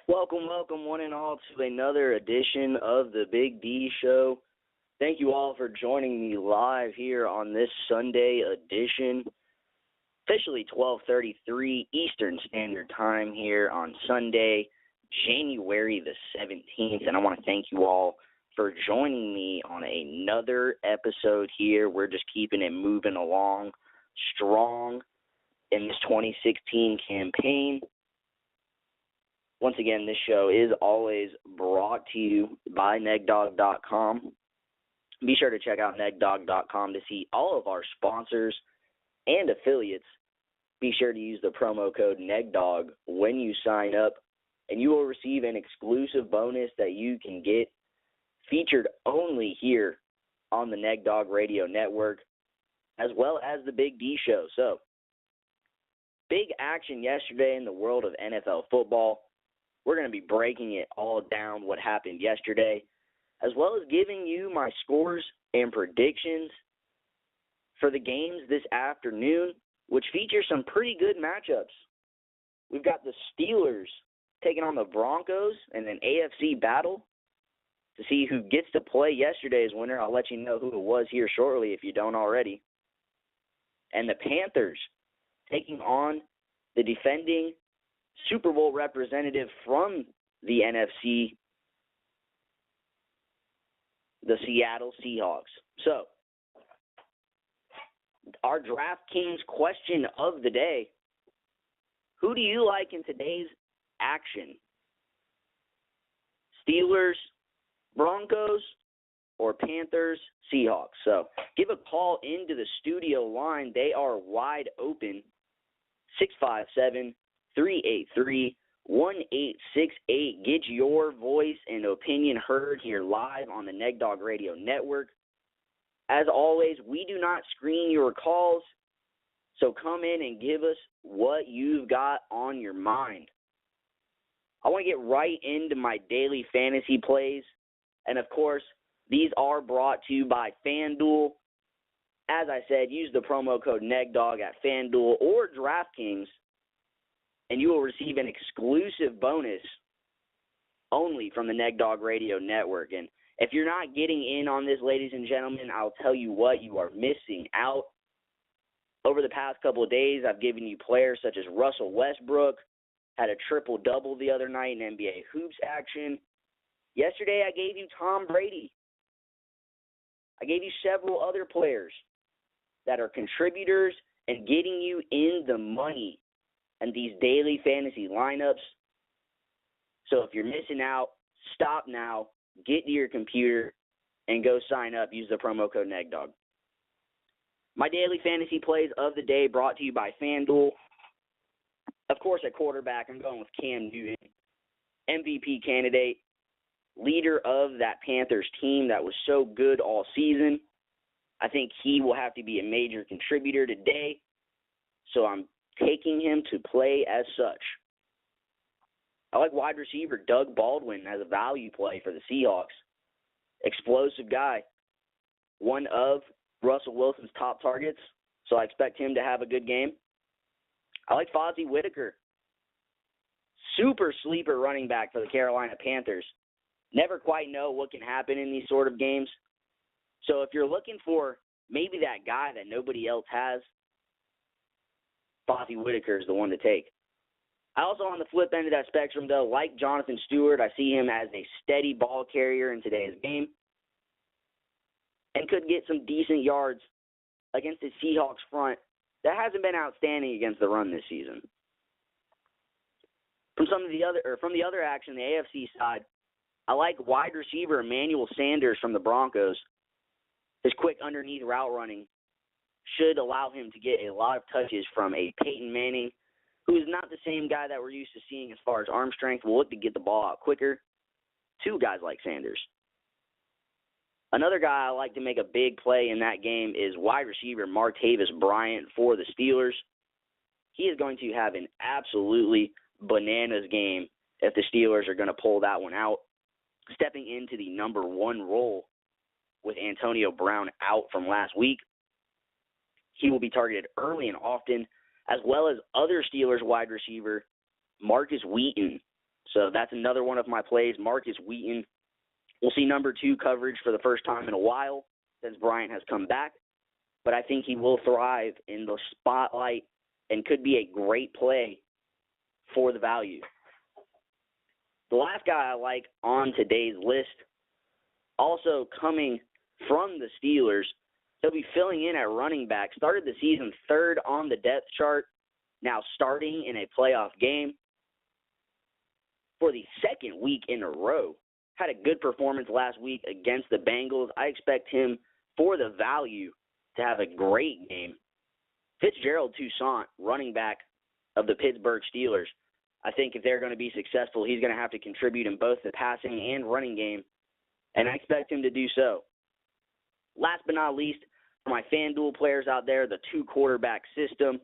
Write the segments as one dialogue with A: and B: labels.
A: Welcome, one and all, to another edition of the Big D Show. Thank you all for joining me live here on this Sunday edition, officially 12:33 Eastern Standard Time here on Sunday, January the 17th. And I want to thank you all for joining me on another episode here. We're just keeping it moving along strong in this 2016 campaign. Once again, this show is always brought to you by Negdog.com. Be sure to check out Negdog.com to see all of our sponsors and affiliates. Be sure to use the promo code Negdog when you sign up, and you will receive an exclusive bonus that you can get featured only here on the Negdog Radio Network, as well as the Big D Show. So, big action yesterday in the world of NFL football. We're going to be breaking it all down, what happened yesterday, as well as giving you my scores and predictions for the games this afternoon, which feature some pretty good matchups. We've got the Steelers taking on the Broncos in an AFC battle to see who gets to play yesterday's winner. I'll let you know who it was here shortly if you don't already. And the Panthers taking on the defending Super Bowl representative from the NFC, the Seattle Seahawks. So, our DraftKings question of the day: who do you like in today's action? Steelers, Broncos, or Panthers, Seahawks? So, give a call into the studio line. They are wide open. 657-383-1868. Get your voice and opinion heard here live on the Negdog Radio Network. As always, we do not screen your calls, so come in and give us what you've got on your mind. I want to get right into my daily fantasy plays, and of course, these are brought to you by FanDuel. As I said, use the promo code Negdog at FanDuel or DraftKings, and you will receive an exclusive bonus only from the Negdog Radio Network. And if you're not getting in on this, ladies and gentlemen, I'll tell you what, you are missing out. Over the past couple of days, I've given you players such as Russell Westbrook, had a triple-double the other night in NBA hoops action. Yesterday, I gave you Tom Brady. I gave you several other players that are contributors and getting you in the money and these daily fantasy lineups. So if you're missing out, stop now, get to your computer, and go sign up. Use the promo code Negdog. My daily fantasy plays of the day brought to you by FanDuel. Of course, at quarterback, I'm going with Cam Newton, MVP candidate, leader of that Panthers team that was so good all season. I think he will have to be a major contributor today, so I'm taking him to play as such. I like wide receiver Doug Baldwin as a value play for the Seahawks. Explosive guy. One of Russell Wilson's top targets, so I expect him to have a good game. I like Fozzie Whitaker. Super sleeper running back for the Carolina Panthers. Never quite know what can happen in these sort of games. So if you're looking for maybe that guy that nobody else has, Fozzie Whitaker is the one to take. I also, on the flip end of that spectrum, though, like Jonathan Stewart, I see him as a steady ball carrier in today's game and could get some decent yards against the Seahawks front that hasn't been outstanding against the run this season. From the other action, the AFC side, I like wide receiver Emmanuel Sanders from the Broncos. His quick underneath route running should allow him to get a lot of touches from a Peyton Manning, who is not the same guy that we're used to seeing as far as arm strength, will look to get the ball out quicker to guys like Sanders. Another guy I like to make a big play in that game is wide receiver Martavis Bryant for the Steelers. He is going to have an absolutely bananas game if the Steelers are going to pull that one out, stepping into the number one role with Antonio Brown out from last week. He will be targeted early and often, as well as other Steelers wide receiver Marcus Wheaton. So that's another one of my plays. Marcus Wheaton. We'll see number 2 coverage for the first time in a while since Bryant has come back. But I think he will thrive in the spotlight and could be a great play for the value. The last guy I like on today's list, also coming from the Steelers, he'll be filling in at running back. Started the season 3rd on the depth chart, now starting in a playoff game for the 2nd week in a row. Had a good performance last week against the Bengals. I expect him, for the value, to have a great game. Fitzgerald Toussaint, running back of the Pittsburgh Steelers. I think if they're going to be successful, he's going to have to contribute in both the passing and running game, and I expect him to do so. Last but not least, for my FanDuel players out there, the 2-quarterback system.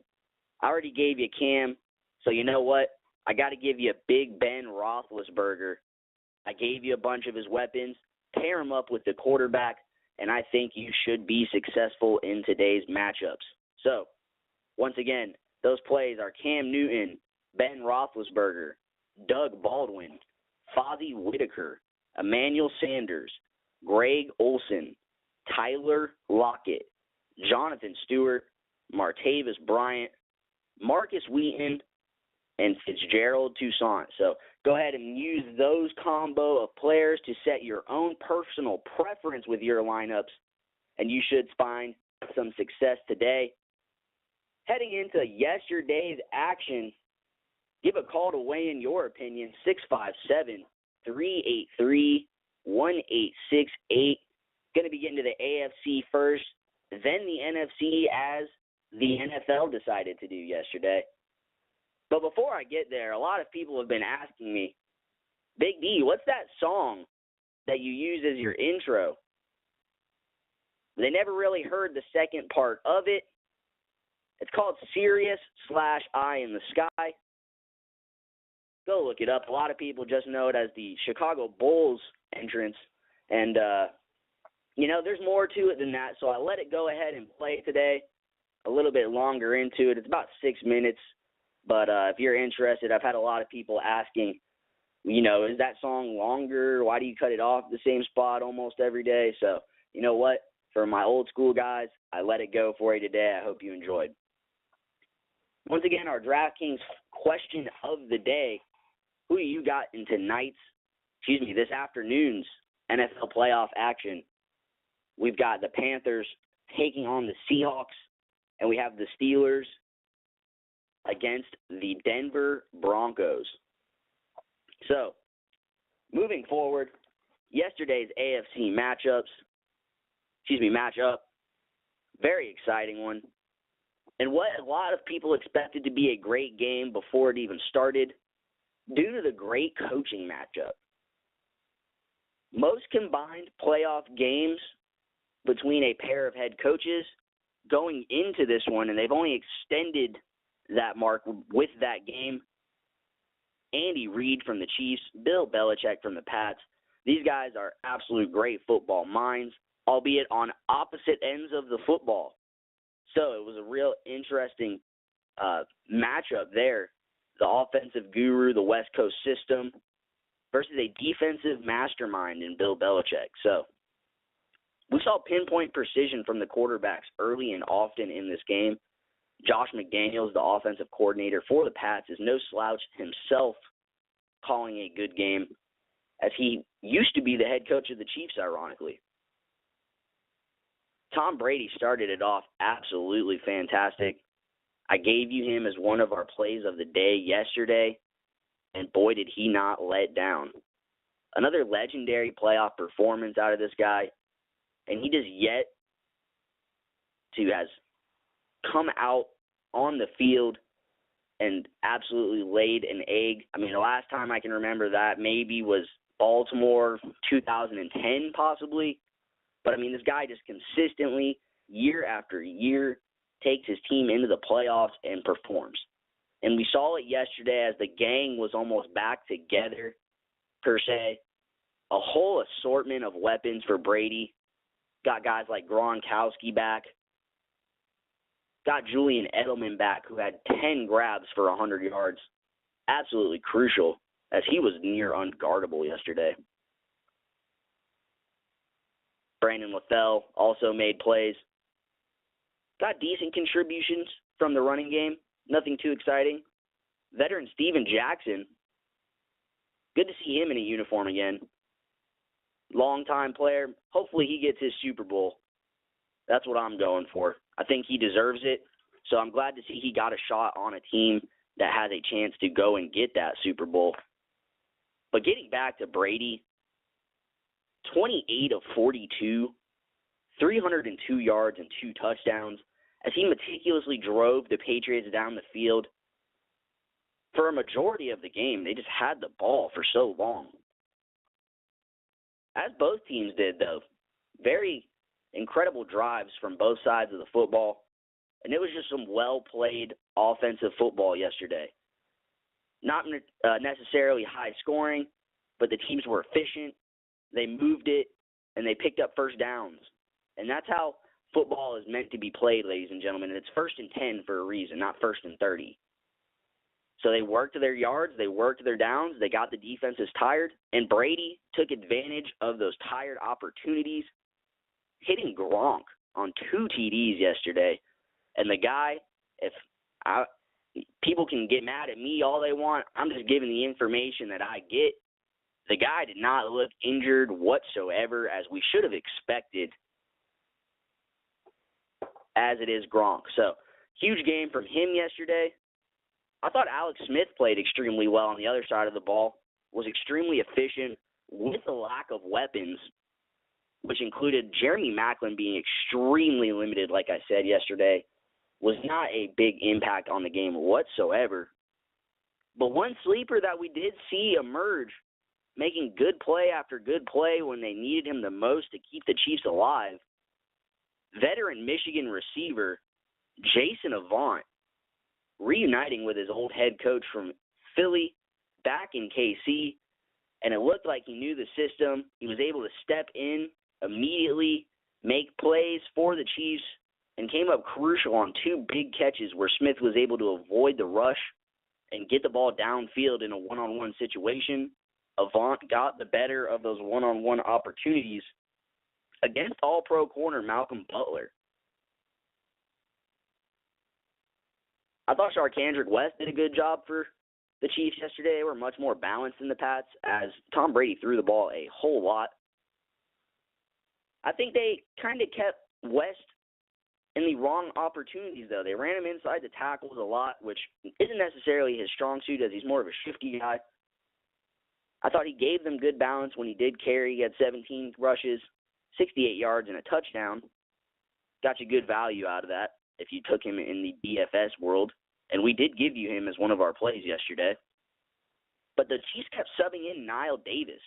A: I already gave you Cam, so you know what? I got to give you Big Ben Roethlisberger. I gave you a bunch of his weapons. Pair him up with the quarterback, and I think you should be successful in today's matchups. So, once again, those plays are Cam Newton, Ben Roethlisberger, Doug Baldwin, Fozzie Whitaker, Emmanuel Sanders, Greg Olsen, Tyler Lockett, Jonathan Stewart, Martavis Bryant, Marcus Wheaton, and Fitzgerald Toussaint. So go ahead and use those combo of players to set your own personal preference with your lineups, and you should find some success today. Heading into yesterday's action, give a call to weigh in your opinion, 657-383-1868. Going to be getting to the AFC first, then the NFC, as the NFL decided to do yesterday. But before I get there, a lot of people have been asking me, Big D, what's that song that you use as your intro? They never really heard the second part of it. It's called Sirius/Eye in the Sky. Go look it up. A lot of people just know it as the Chicago Bulls entrance. And, there's more to it than that. So I let it go ahead and play today, a little bit longer into it. It's about 6 minutes. But if you're interested, I've had a lot of people asking, is that song longer? Why do you cut it off the same spot almost every day? So, you know what? For my old school guys, I let it go for you today. I hope you enjoyed. Once again, our DraftKings question of the day, who do you got in this afternoon's NFL playoff action? We've got the Panthers taking on the Seahawks, and we have the Steelers against the Denver Broncos. So, moving forward, yesterday's AFC matchup, very exciting one. And what a lot of people expected to be a great game before it even started, due to the great coaching matchup. Most combined playoff games between a pair of head coaches going into this one, and they've only extended that mark with that game. Andy Reid from the Chiefs, Bill Belichick from the Pats. These guys are absolute great football minds, albeit on opposite ends of the football. So it was a real interesting matchup there. The offensive guru, the West Coast system, versus a defensive mastermind in Bill Belichick. So we saw pinpoint precision from the quarterbacks early and often in this game. Josh McDaniels, the offensive coordinator for the Pats, is no slouch himself, calling a good game, as he used to be the head coach of the Chiefs, ironically. Tom Brady started it off absolutely fantastic. I gave you him as one of our plays of the day yesterday, and boy, did he not let down. Another legendary playoff performance out of this guy, and he does yet to has come out on the field and absolutely laid an egg. I mean, the last time I can remember that maybe was Baltimore 2010 possibly. But, I mean, this guy just consistently, year after year, takes his team into the playoffs and performs. And we saw it yesterday as the gang was almost back together, per se. A whole assortment of weapons for Brady. Got guys like Gronkowski back. Got Julian Edelman back, who had 10 grabs for 100 yards. Absolutely crucial. as he was near unguardable yesterday. Brandon LaFell also made plays. Got decent contributions from the running game. Nothing too exciting. Veteran Steven Jackson, good to see him in a uniform again. Long-time player. Hopefully he gets his Super Bowl. That's what I'm going for. I think he deserves it. So I'm glad to see he got a shot on a team that has a chance to go and get that Super Bowl. But getting back to Brady, 28 of 42, 302 yards and 2 touchdowns, as he meticulously drove the Patriots down the field. For a majority of the game, they just had the ball for so long. As both teams did, though. Very incredible drives from both sides of the football. And it was just some well-played offensive football yesterday. Not necessarily high scoring, but the teams were efficient. They moved it, and they picked up first downs. And that's how football is meant to be played, ladies and gentlemen. And it's 1st and 10 for a reason, not 1st and 30. So they worked their yards, they worked their downs, they got the defenses tired, and Brady took advantage of those tired opportunities, hitting Gronk on 2 TDs yesterday. And the guy, people can get mad at me all they want, I'm just giving the information that I get. The guy did not look injured whatsoever, as we should have expected, as it is Gronk. So, huge game from him yesterday. I thought Alex Smith played extremely well on the other side of the ball, was extremely efficient with the lack of weapons, which included Jeremy Maclin being extremely limited, like I said yesterday, was not a big impact on the game whatsoever. But one sleeper that we did see emerge, making good play after good play when they needed him the most to keep the Chiefs alive, veteran Michigan receiver Jason Avant, reuniting with his old head coach from Philly back in KC, and it looked like he knew the system. He was able to step in immediately, make plays for the Chiefs, and came up crucial on 2 big catches where Smith was able to avoid the rush and get the ball downfield in a one-on-one situation. Avant got the better of those one-on-one opportunities against all-pro corner Malcolm Butler. I thought Sharkandrick West did a good job for the Chiefs yesterday. They were much more balanced than the Pats, as Tom Brady threw the ball a whole lot. I think they kind of kept West in the wrong opportunities, though. They ran him inside the tackles a lot, which isn't necessarily his strong suit, as he's more of a shifty guy. I thought he gave them good balance when he did carry. He had 17 rushes, 68 yards, and a touchdown. Got you good value out of that if you took him in the DFS world. And we did give you him as one of our plays yesterday. But the Chiefs kept subbing in Niall Davis.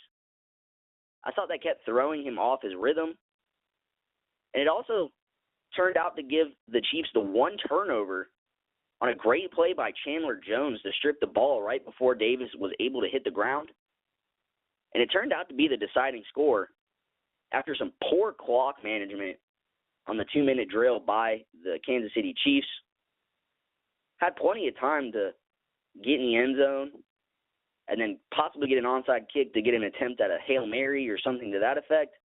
A: I thought that kept throwing him off his rhythm. And it also turned out to give the Chiefs the 1 turnover on a great play by Chandler Jones to strip the ball right before Davis was able to hit the ground. And it turned out to be the deciding score after some poor clock management on the 2-minute drill by the Kansas City Chiefs. Had plenty of time to get in the end zone and then possibly get an onside kick to get an attempt at a Hail Mary or something to that effect,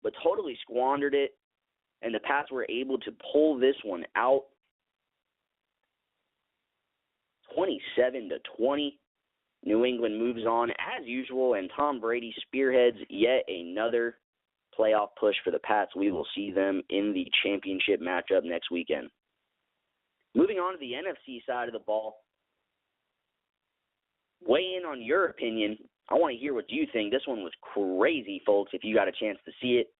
A: but totally squandered it, and the Pats were able to pull this one out 27-20. New England moves on as usual, and Tom Brady spearheads yet another playoff push for the Pats. We will see them in the championship matchup next weekend. Moving on to the NFC side of the ball, weigh in on your opinion. I want to hear what you think. This one was crazy, folks, if you got a chance to see it.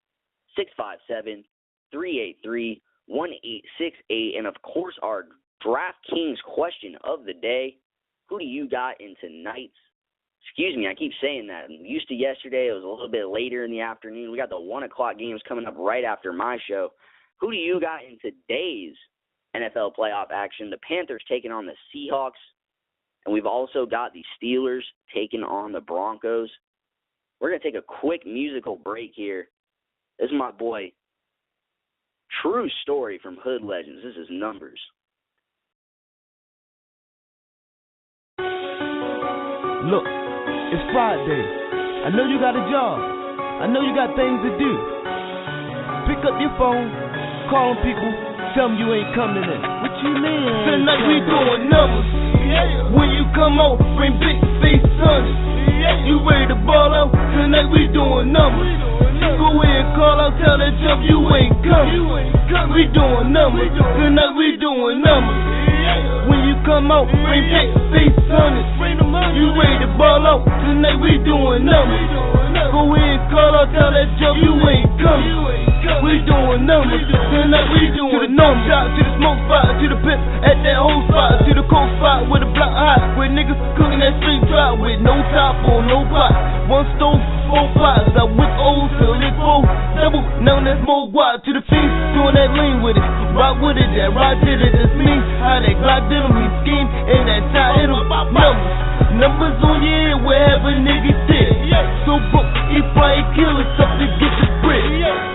A: 657-383-1868. And, of course, our DraftKings question of the day. Who do you got in tonight's? Excuse me, I keep saying that. I'm used to yesterday. It was a little bit later in the afternoon. We got the 1 o'clock games coming up right after my show. Who do you got in today's NFL playoff action? The Panthers taking on the Seahawks. And we've also got the Steelers taking on the Broncos. We're going to take a quick musical break here. This is my boy, True Story from Hood Legends. This is Numbers.
B: Look, it's Friday. I know you got a job. I know you got things to do. Pick up your phone, call people, tell them you ain't coming in. What you mean?
C: Tonight we doing numbers. When you come out, bring big face honey. You ready to ball out? Tonight we doing numbers. Go ahead, call out, tell that jump you ain't coming. We doing numbers. Tonight we doing numbers. When you come out, bring big face honey. You ready to ball out? Tonight we doing numbers. Go ahead, call out, tell that jump you ain't coming. We doing numbers. Tonight we doing numbers. Shot to the smoke spot, to the pimp at that whole spot, to the cold spot with the block hot, where niggas cooking that straight dry with no top or no pot. One stove, 4 pots. I whip old till it go double. Now that's more guap to the feast, doing that lean with it. Rock with it, that rock did it. That's me. How that Glock did him, he scheme, and that tie hit him. Numbers on your head, wherever nigga did. So broke, he probably kill himself to get the brick.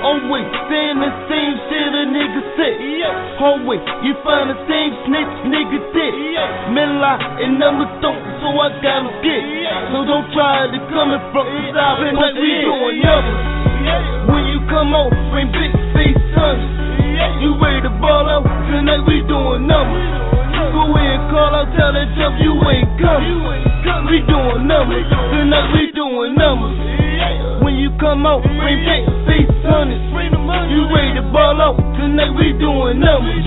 C: Always saying the same shit a nigga said. Always, you find the same snitch nigga did. Men lie and numbers don't, so I gotta get. So don't try to come in front, cause I've been like we doing numbers. When you come out, bring big face honey. You ready to ball out? Tonight we doing numbers. Go ahead, call out, tell that jump you ain't coming. We doing numbers. Tonight we doing numbers. When you come out, bring big face honey. You ready to ball out? Tonight we doing numbers.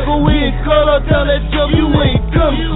C: Go ahead, call out, tell that jump you ain't coming.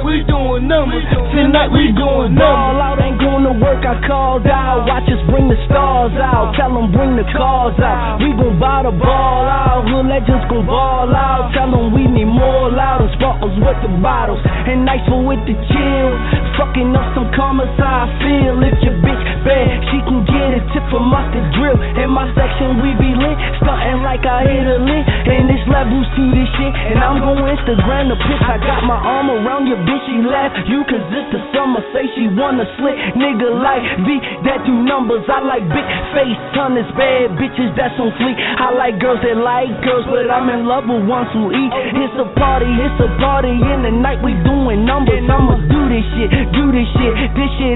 C: We doing numbers. Tonight we doing numbers.
D: Ball out, ain't going to work, I called out. Watch us bring the stars out. Tell them bring the cars out. We gon' buy the ball out. Hood legends gon' ball out. Tell them we need more loud and sparkles with the bottles. And nice for with the chill. Fucking up some commas, how I feel. If your bitch bad, she can get a tip from us to drill. In my section we be lit, stuntin' like I hit a lick. And this levels to this shit, and I'm gon' Instagram the pics. I got my arm around your bitch, she laugh you cause it's the summer. Say she wanna slick, nigga like V that do numbers. I like big face, tonners, bad bitches that's on fleek. I like girls that like girls, but I'm in love with ones who eat. It's a party in the night we doing numbers. I'ma do this shit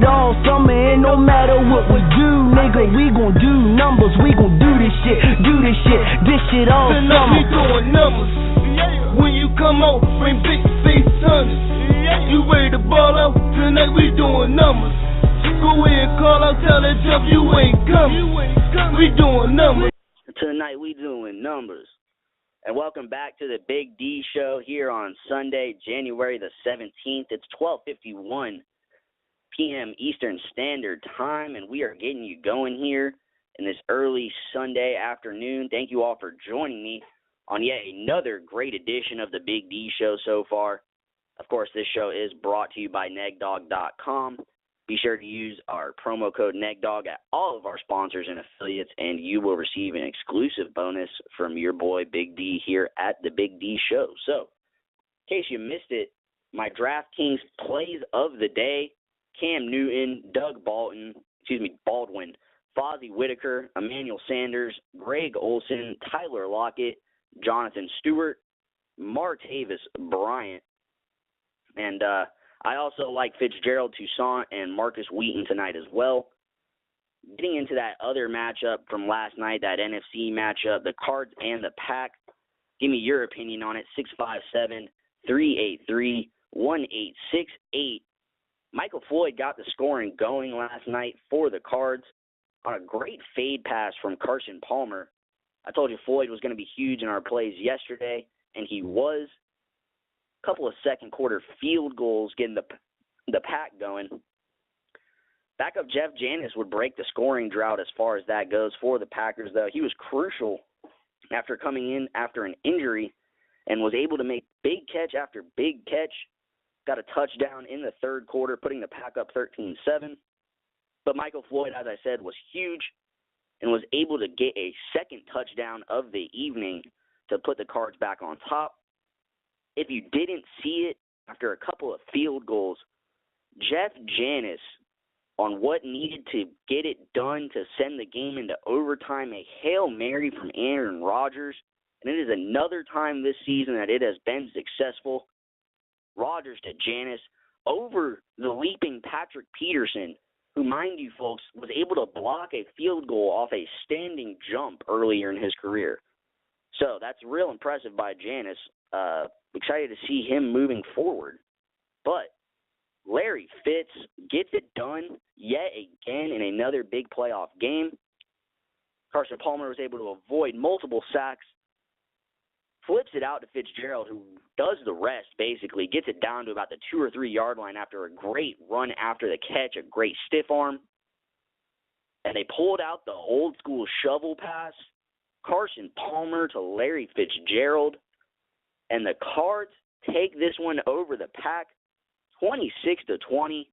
D: all summer. And no matter what we do, nigga, we gon' do numbers. We gon' do this shit all
C: Tonight
D: summer.
C: we doing numbers. When you come out, bring big face honey. You ready to ball out? Tonight we doing numbers. Go ahead, call out, tell that jump you ain't coming. We doing numbers.
A: Tonight we doing numbers. And welcome back to the Big D Show here on Sunday, January the 17th. It's 12:51 p.m. Eastern Standard Time, and we are getting you going here in this early Sunday afternoon. Thank you all for joining me on yet another great edition of the Big D Show so far. Of course, this show is brought to you by Negdog.com. Be sure to use our promo code Negdog at all of our sponsors and affiliates, and you will receive an exclusive bonus from your boy Big D here at the Big D Show. So, in case you missed it, my DraftKings plays of the day: Cam Newton, Baldwin, Fozzie Whitaker, Emmanuel Sanders, Greg Olsen, Tyler Lockett, Jonathan Stewart, Martavis Bryant, and I also like Fitzgerald Toussaint and Marcus Wheaton tonight as well. Getting into that other matchup from last night, that NFC matchup, the Cards and the Pack. Give me your opinion on it, 657-383-1868. Michael Floyd got the scoring going last night for the Cards on a great fade pass from Carson Palmer. I told you Floyd was going to be huge in our plays yesterday, and he was. Couple of second quarter field goals getting the Pack going. Backup Jeff Janis would break the scoring drought as far as that goes for the Packers, though. He was crucial after coming in after an injury and was able to make big catch after big catch. Got a touchdown in the third quarter, putting the Pack up 13-7. But Michael Floyd, as I said, was huge and was able to get a second touchdown of the evening to put the Cards back on top. If you didn't see it, after a couple of field goals, Jeff Janis, on what needed to get it done to send the game into overtime, a Hail Mary from Aaron Rodgers, and it is another time this season that it has been successful. Rodgers to Janis, over the leaping Patrick Peterson, who, mind you, folks, was able to block a field goal off a standing jump earlier in his career. So that's real impressive by Janis. Excited to see him moving forward. But Larry Fitz gets it done yet again in another big playoff game. Carson Palmer was able to avoid multiple sacks, flips it out to Fitzgerald, who does the rest, basically, gets it down to about the 2 or 3 yard line after a great run after the catch, a great stiff arm. And they pulled out the old school shovel pass, Carson Palmer to Larry Fitzgerald. And the Cards take this one over the Pack, 26-20,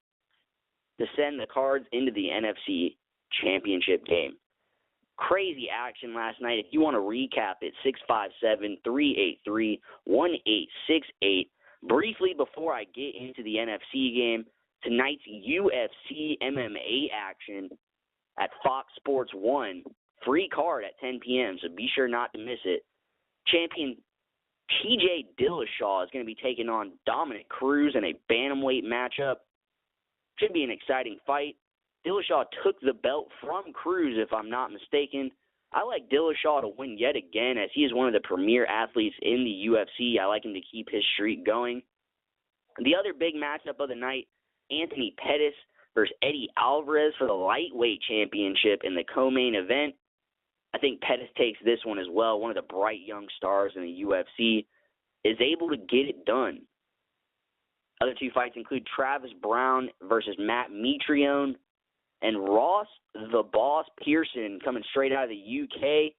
A: to send the Cards into the NFC Championship game. Crazy action last night. If you want to recap it, 657-383-1868. Briefly before I get into the NFC game, tonight's UFC MMA action at Fox Sports 1. Free card at 10 p.m., so be sure not to miss it. Champion TJ Dillashaw is going to be taking on Dominic Cruz in a bantamweight matchup. Should be an exciting fight. Dillashaw took the belt from Cruz, if I'm not mistaken. I like Dillashaw to win yet again, as he is one of the premier athletes in the UFC. I like him to keep his streak going. The other big matchup of the night, Anthony Pettis versus Eddie Alvarez for the lightweight championship in the co-main event. I think Pettis takes this one as well. One of the bright young stars in the UFC is able to get it done. Other two fights include Travis Brown versus Matt Mitrione, and Ross the Boss Pearson coming straight out of the UK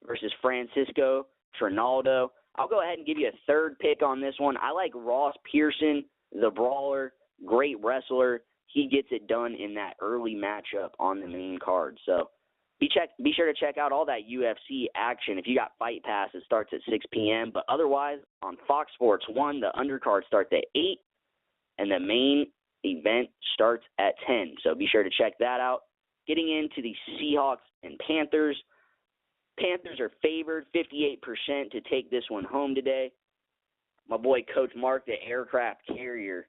A: versus Francisco Trinaldo. I'll go ahead and give you a third pick on this one. I like Ross Pearson, the brawler, great wrestler. He gets it done in that early matchup on the main card. So be sure to check out all that UFC action. If you got Fight Pass, it starts at 6 p.m. But otherwise, on Fox Sports 1, the undercard starts at 8, and the main event starts at 10. So be sure to check that out. Getting into the Seahawks and Panthers. Panthers are favored 58% to take this one home today. My boy Coach Mark, the aircraft carrier,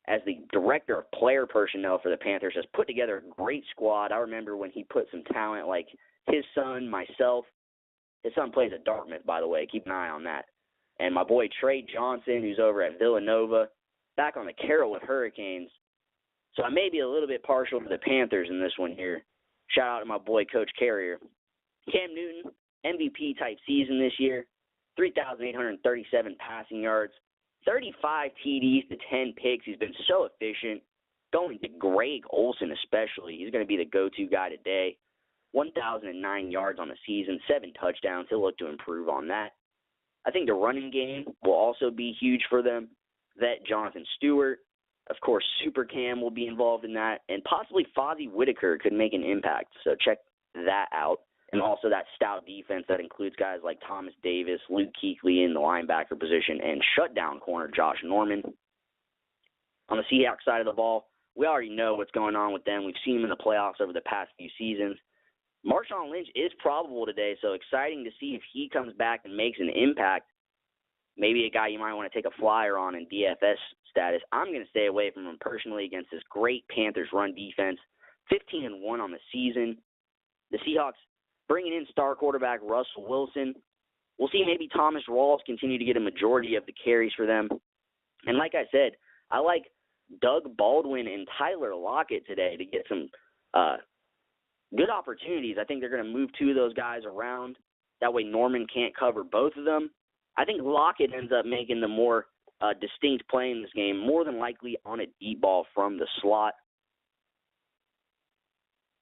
A: as the director of player personnel for the Panthers, has put together a great squad. I remember when he put some talent like his son, myself. His son plays at Dartmouth, by the way. Keep an eye on that. And my boy Trey Johnson, who's over at Villanova, back on the Carrollwood Hurricanes. So I may be a little bit partial to the Panthers in this one here. Shout out to my boy Coach Carrier. Cam Newton, MVP-type season this year, 3,837 passing yards, 35 TDs to 10 picks. He's been so efficient. Going to Greg Olsen especially. He's going to be the go-to guy today. 1,009 yards on the season, 7 touchdowns. He'll look to improve on that. I think the running game will also be huge for them. That Jonathan Stewart, of course, Super Cam will be involved in that, and possibly Fozzie Whitaker could make an impact. So check that out. And also that stout defense that includes guys like Thomas Davis, Luke Kuechly in the linebacker position, and shutdown corner Josh Norman. On the Seahawks side of the ball, we already know what's going on with them. We've seen them in the playoffs over the past few seasons. Marshawn Lynch is probable today, so exciting to see if he comes back and makes an impact. Maybe a guy you might want to take a flyer on in DFS status. I'm going to stay away from him personally against this great Panthers run defense. 15-1 on the season. The Seahawks bringing in star quarterback Russell Wilson. We'll see maybe Thomas Rawls continue to get a majority of the carries for them. And like I said, I like Doug Baldwin and Tyler Lockett today to get some good opportunities. I think they're going to move 2 of those guys around. That way Norman can't cover both of them. I think Lockett ends up making the more distinct play in this game, more than likely on a deep ball from the slot.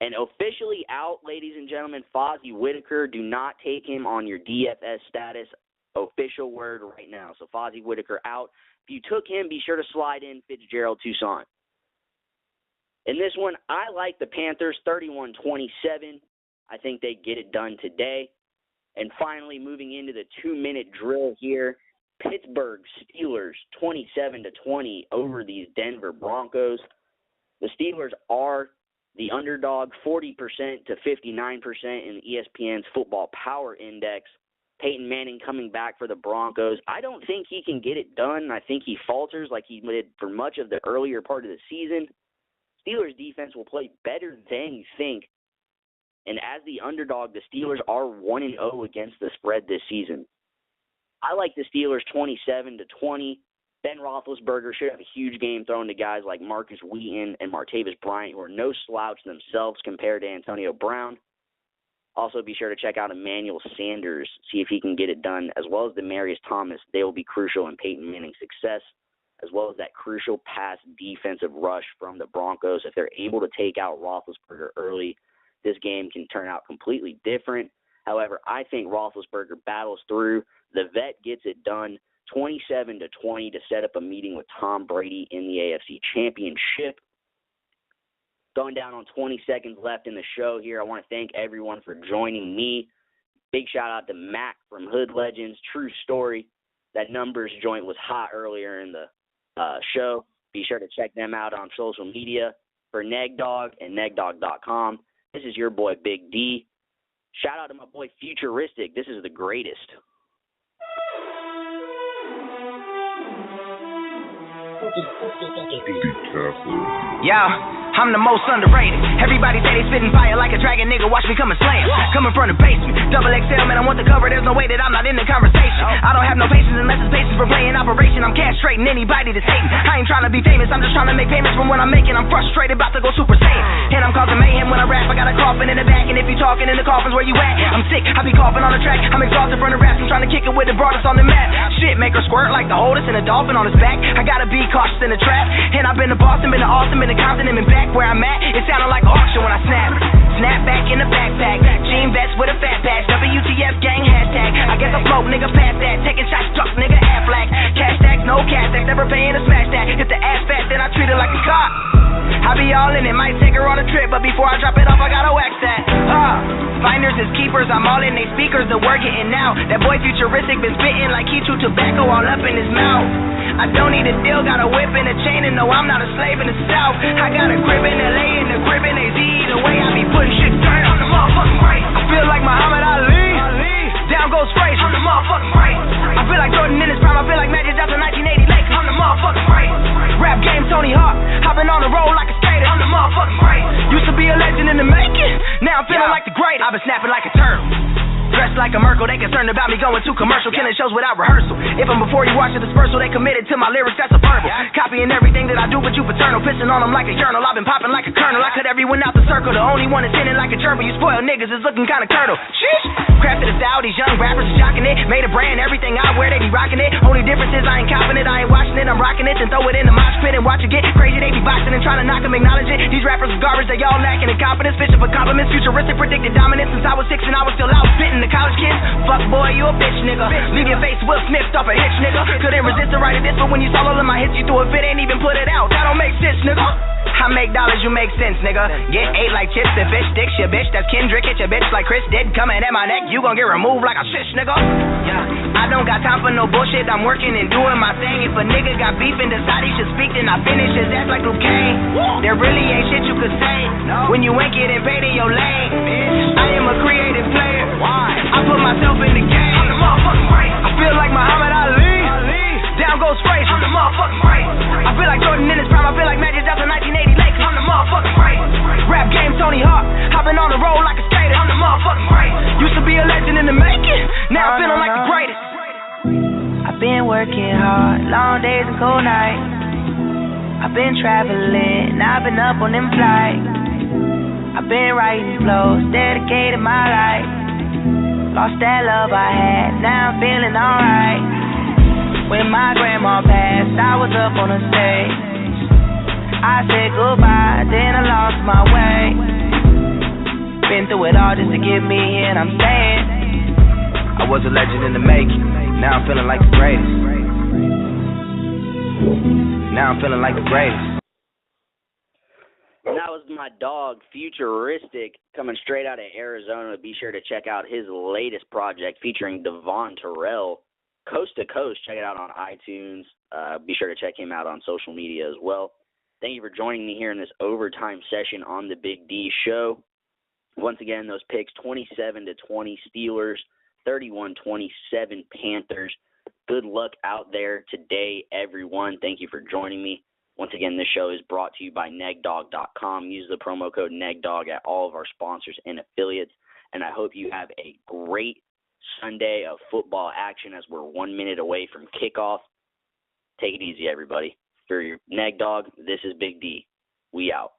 A: And officially out, ladies and gentlemen, Fozzie Whitaker. Do not take him on your DFS status. Official word right now. So Fozzie Whitaker out. If you took him, be sure to slide in Fitzgerald Toussaint. In this one, I like the Panthers 31-27. I think they get it done today. And finally, moving into the 2-minute drill here, Pittsburgh Steelers 27-20 over these Denver Broncos. The Steelers are the underdog, 40% to 59% in ESPN's Football Power Index. Peyton Manning coming back for the Broncos. I don't think he can get it done. I think he falters like he did for much of the earlier part of the season. Steelers defense will play better than you think. And as the underdog, the Steelers are 1-0 against the spread this season. I like the Steelers 27-20. Ben Roethlisberger should have a huge game thrown to guys like Marcus Wheaton and Martavis Bryant, who are no slouch themselves compared to Antonio Brown. Also, be sure to check out Emmanuel Sanders, see if he can get it done, as well as Demaryius Thomas. They will be crucial in Peyton Manning's success, as well as that crucial pass defensive rush from the Broncos. If they're able to take out Roethlisberger early, this game can turn out completely different. However, I think Roethlisberger battles through. The vet gets it done 27-20 to set up a meeting with Tom Brady in the AFC Championship. Going down on 20 seconds left in the show here, I want to thank everyone for joining me. Big shout-out to Mac from Hood Legends. True story. That numbers joint was hot earlier in the show. Be sure to check them out on social media for Negdog and Negdog.com. This is your boy, Big D. Shout-out to my boy, Futuristic. This is the greatest.
E: Yeah, I'm the most underrated. Everybody say they spitting fire like a dragon, nigga. Watch me come and slam. Coming from the basement, double XL, man. I want the cover. There's no way that I'm not in the conversation. I don't have no patience unless it's patience for playing operation. I'm castrating anybody that's hating. I ain't trying to be famous. I'm just trying to make payments from what I'm making. I'm frustrated, about to go Super Saiyan. And I'm causing mayhem when I rap. I got a coffin in the back, and if you talking in the coffins, where you at? I'm sick. I be coughing on the track. I'm exhausted from the raps. I'm trying to kick it with the broadest on the map. Shit, make her squirt like the oldest and a dolphin on his back. I gotta be cautious in the trap. And I've been to Boston, been to Austin, been to Compton, and been back where I'm at. It sounded like auction when I snapped. Snap back in the backpack. Jean vest with a fat patch. WTF gang hashtag. I guess I float, nigga, past that. Taking shots, drugs, nigga, Aflac. Cash tax, no cash tax. Never paying to smash that. If the ass fat, then I treat it like a cop. I be all in it, might take her on a trip, but before I drop it off, I gotta wax that. Finders is keepers, I'm all in they speakers, the word getting out. That boy Futuristic been spitting like he chew tobacco all up in his mouth. I don't need a deal, got a whip and a chain, and no, I'm not a slave in the South. I got a crib in LA and a crib in AZ, the way I be putting shit down. I'm the motherfucking right. I feel like Muhammad Ali. Down goes Frazier. I'm the motherfucking right. I feel like Jordan in his prime. I feel like Magic Johnson 1980 Lakers. I'm the motherfucking right. Rap game Tony Hawk. Hopping on the road like a skater. I'm the motherfucking right. Used to be a legend in the making. Now I'm feeling like the greatest. I've been snapping like a turtle. Dressed like a Merkle, they concerned about me going too commercial, killing shows without rehearsal. If I'm before you watch the dispersal, they committed to my lyrics, that's a verbal. Copying everything that I do, but you paternal, pissing on them like a journal. I've been popping like a kernel, I cut everyone out the circle. The only one that's in it like a gerbil. You spoiled niggas is looking kinda curdle. Sheesh. Crafted a style, these young rappers are shocking it. Made a brand, everything I wear, they be rocking it. Only difference is I ain't copping it, I ain't watching it, I'm rocking it. Then throw it in the mosh pit and watch it get crazy. They be boxing and trying to knock them, acknowledge it. These rappers are garbage, they all lacking in confidence. Fishing for compliments, futuristic predicted dominance. Since I was 6 and I was still out spitting the college kids. Fuck boy, you a bitch, nigga. Leave your face Will Smith off a hitch, nigga. Couldn't resist the right of this, but when you saw all of my hits, you threw a fit, ain't even put it out. That don't make sense, nigga. I make dollars, you make sense, nigga. Get ate like chips and fish sticks, your bitch. That's Kendrick, hit your bitch like Chris did. Coming at my neck, you gon' get removed like a shish, nigga. Yeah, I don't got time for no bullshit. I'm working and doing my thing. If a nigga got beef and decide he should speak, then I finish his ass like Luke Kane. There really ain't shit you could say when you ain't getting paid in your lane. I am a creative player. Why? I put myself in the game. I'm the motherfucking right. I feel like Muhammad Ali. Down goes Frazier. I'm the motherfucking right. I feel like Jordan in his prime. I feel like Magic Johnson 1980 Lakers. I'm the motherfucking right. Rap game Tony Hawk. Hopping on the road like a skater. I'm the motherfucking right. Used to be a legend in the making. Now I'm feeling like the greatest.
F: I've been working hard, long days and cold nights. I've been traveling, I've been up on them flights. I've been writing flows, dedicated my life. Lost that love I had, now I'm feeling alright. When my grandma passed, I was up on the stage. I said goodbye, then I lost my way. Been through it all just to get me here, and I'm staying.
E: I was a legend in the making, now I'm feeling like the greatest. Now I'm feeling like the greatest.
A: And that was my dog, Futuristic, coming straight out of Arizona. Be sure to check out his latest project featuring Devon Terrell, Coast to Coast. Check it out on iTunes. Be sure to check him out on social media as well. Thank you for joining me here in this overtime session on the Big D Show. Once again, those picks, 27-20 Steelers, 31-27 Panthers. Good luck out there today, everyone. Thank you for joining me. Once again, this show is brought to you by Negdog.com. Use the promo code Negdog at all of our sponsors and affiliates. And I hope you have a great Sunday of football action as we're 1 minute away from kickoff. Take it easy, everybody. For your Negdog, this is Big D. We out.